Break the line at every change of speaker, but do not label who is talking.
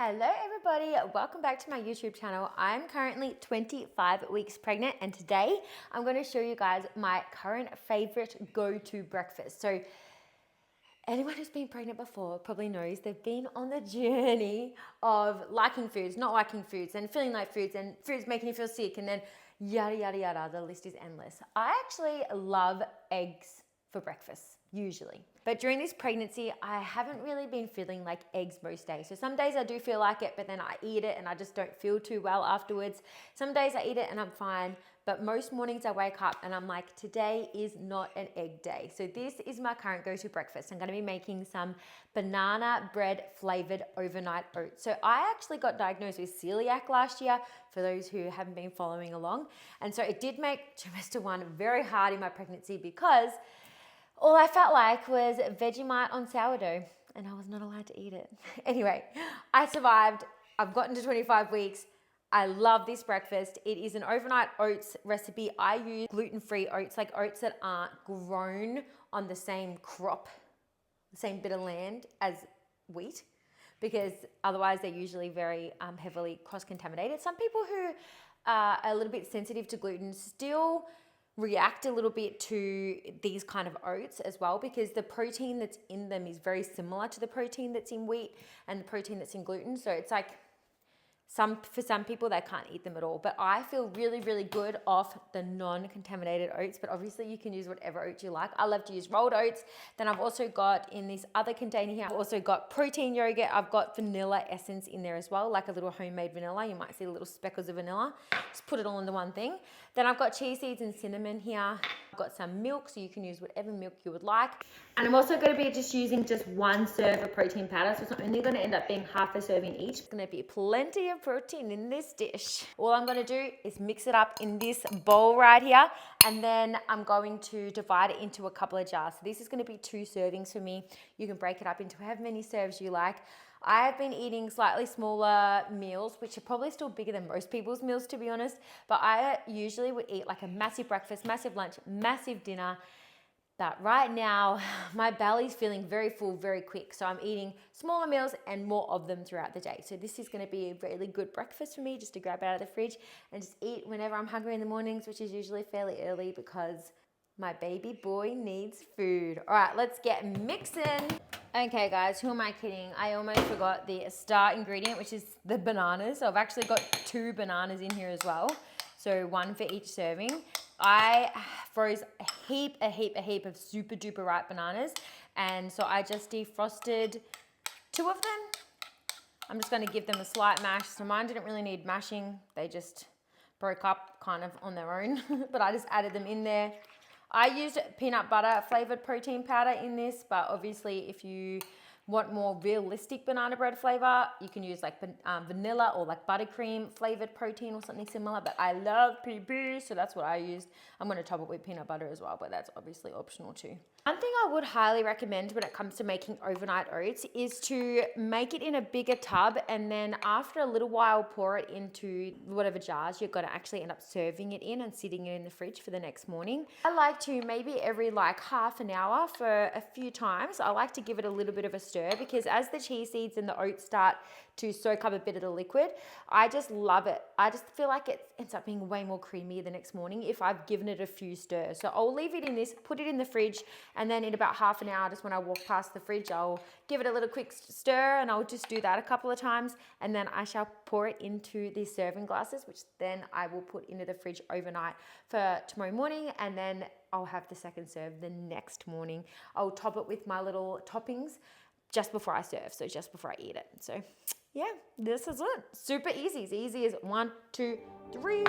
Hello everybody, welcome back to my YouTube channel. I'm currently 25 weeks pregnant and today I'm going to show you guys my current favorite go-to breakfast. So anyone who's been pregnant before probably knows they've been on the journey of liking foods, not liking foods, and feeling like foods, and foods making you feel sick, and then yada yada yada, the list is endless. I actually love eggs for breakfast, usually. But during this pregnancy, I haven't really been feeling like eggs most days. So some days I do feel like it, but then I eat it and I just don't feel too well afterwards. Some days I eat it and I'm fine, but most mornings I wake up and I'm like, today is not an egg day. So this is my current go-to breakfast. I'm gonna be making some banana bread flavored overnight oats. So I actually got diagnosed with celiac last year, for those who haven't been following along. And so it did make trimester 1 very hard in my pregnancy because all I felt like was Vegemite on sourdough and I was not allowed to eat it. Anyway, I survived. I've gotten to 25 weeks. I love this breakfast. It is an overnight oats recipe. I use gluten-free oats, like oats that aren't grown on the same crop, the same bit of land as wheat, because otherwise they're usually very heavily cross-contaminated. Some people who are a little bit sensitive to gluten still react a little bit to these kind of oats as well, because the protein that's in them is very similar to the protein that's in wheat and the protein that's in gluten. So it's like for some people they can't eat them at all, but I feel really, really good off the non-contaminated oats. But obviously you can use whatever oats you like. I love to use rolled oats. Then I've also got in this other container here, I've also got protein yogurt. I've got vanilla essence in there as well, like a little homemade vanilla. You might see little speckles of vanilla. Just put it all into one thing. Then I've got chia seeds and cinnamon here. I've got some milk, so you can use whatever milk you would like. And I'm also going to be just using just one serve of protein powder, so it's only going to end up being half a serving each. It's going to be plenty of protein in this dish. All I'm going to do is mix it up in this bowl right here, and then I'm going to divide it into a couple of jars. So this is going to be 2 servings for me. You can break it up into however many serves you like. I have been eating slightly smaller meals, which are probably still bigger than most people's meals, to be honest. But I usually would eat like a massive breakfast, massive lunch, massive dinner. But right now, my belly's feeling very full very quick. So I'm eating smaller meals and more of them throughout the day. So this is going to be a really good breakfast for me, just to grab out of the fridge and just eat whenever I'm hungry in the mornings, which is usually fairly early because my baby boy needs food. All right, let's get mixing. Okay guys, who am I kidding? I almost forgot the star ingredient, which is the bananas. So I've actually got 2 bananas in here as well. So 1 for each serving. I froze a heap of super duper ripe bananas. And so I just defrosted 2 of them. I'm just gonna give them a slight mash. So mine didn't really need mashing. They just broke up kind of on their own, but I just added them in there. I used peanut butter flavored protein powder in this, but obviously if you want more realistic banana bread flavor, you can use like vanilla or like buttercream flavored protein or something similar, but I love PB, so that's what I used. I'm gonna top it with peanut butter as well, but that's obviously optional too. One thing I would highly recommend when it comes to making overnight oats is to make it in a bigger tub, and then after a little while pour it into whatever jars you're gonna actually end up serving it in and sitting it in the fridge for the next morning. I like to maybe every like half an hour for a few times, I like to give it a little bit of a stir, because as the chia seeds and the oats start to soak up a bit of the liquid, I just love it. I just feel like it ends up being way more creamy the next morning if I've given it a few stirs. So I'll leave it in this, put it in the fridge, and then in about half an hour, just when I walk past the fridge, I'll give it a little quick stir, and I'll just do that a couple of times, and then I shall pour it into these serving glasses, which then I will put into the fridge overnight for tomorrow morning, and then I'll have the second serve the next morning. I'll top it with my little toppings just before I serve, so just before I eat it. So yeah, this is it. Super easy, as easy as 1, 2, 3.